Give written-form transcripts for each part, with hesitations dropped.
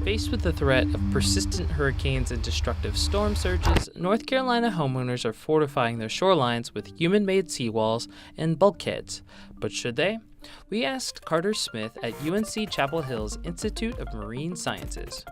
Faced with the threat of persistent hurricanes and destructive storm surges, North Carolina homeowners are fortifying their shorelines with human-made seawalls and bulkheads. But should they? We asked Carter Smith at UNC Chapel Hill's Institute of Marine Sciences.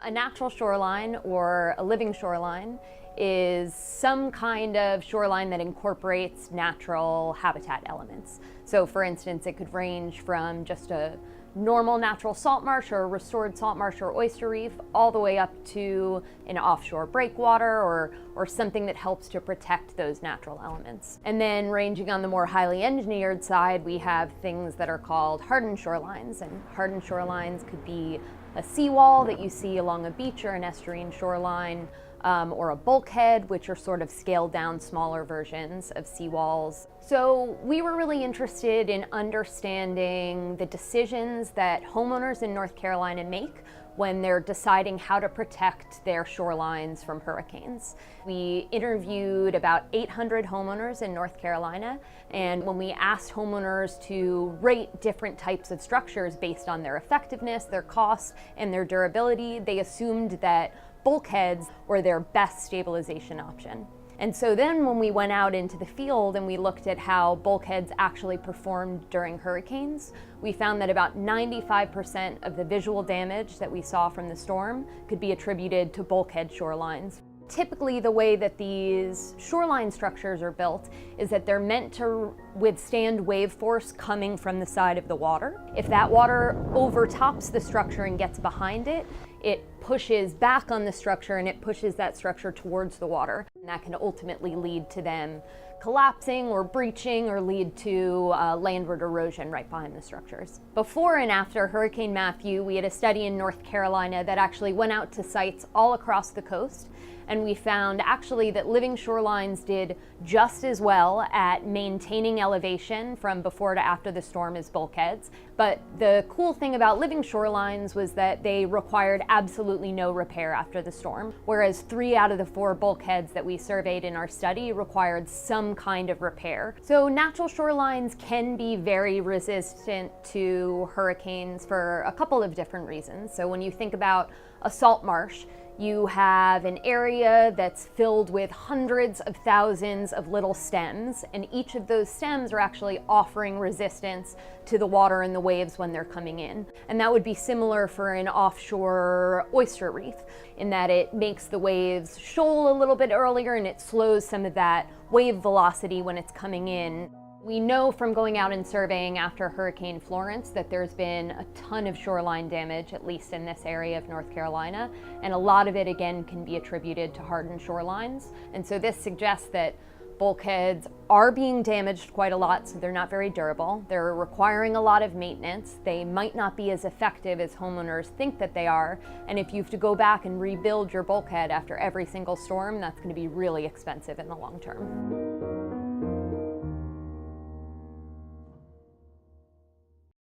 A natural shoreline, or a living shoreline, is some kind of shoreline that incorporates natural habitat elements. So for instance, it could range from just a normal natural salt marsh or a restored salt marsh or oyster reef, all the way up to an offshore breakwater or something that helps to protect those natural elements. And then ranging on the more highly engineered side, we have things that are called hardened shorelines. And hardened shorelines could be a seawall that you see along a beach or an estuarine shoreline, or a bulkhead, which are sort of scaled down smaller versions of seawalls. So we were really interested in understanding the decisions that homeowners in North Carolina make when they're deciding how to protect their shorelines from hurricanes. We interviewed about 800 homeowners in North Carolina, and when we asked homeowners to rate different types of structures based on their effectiveness, their cost, and their durability, they assumed that bulkheads were their best stabilization option. And so then when we went out into the field and we looked at how bulkheads actually performed during hurricanes, we found that about 95% of the visual damage that we saw from the storm could be attributed to bulkhead shorelines. Typically, the way that these shoreline structures are built is that they're meant to withstand wave force coming from the side of the water. If that water overtops the structure and gets behind it, it pushes back on the structure and it pushes that structure towards the water. And that can ultimately lead to them collapsing or breaching or lead to landward erosion right behind the structures. Before and after Hurricane Matthew, we had a study in North Carolina that actually went out to sites all across the coast, and we found actually that living shorelines did just as well at maintaining elevation from before to after the storm as bulkheads. But the cool thing about living shorelines was that they required absolutely no repair after the storm, whereas 3 out of the 4 bulkheads that we surveyed in our study required some kind of repair. So natural shorelines can be very resistant to hurricanes for a couple of different reasons. So when you think about a salt marsh, you have an area that's filled with hundreds of thousands of little stems, and each of those stems are actually offering resistance to the water and the waves when they're coming in. And that would be similar for an offshore oyster reef, in that it makes the waves shoal a little bit earlier and it slows some of that wave velocity when it's coming in. We know from going out and surveying after Hurricane Florence that there's been a ton of shoreline damage, at least in this area of North Carolina, and a lot of it again can be attributed to hardened shorelines. And so this suggests that bulkheads are being damaged quite a lot, so they're not very durable. They're requiring a lot of maintenance. They might not be as effective as homeowners think that they are, and if you have to go back and rebuild your bulkhead after every single storm, that's going to be really expensive in the long term.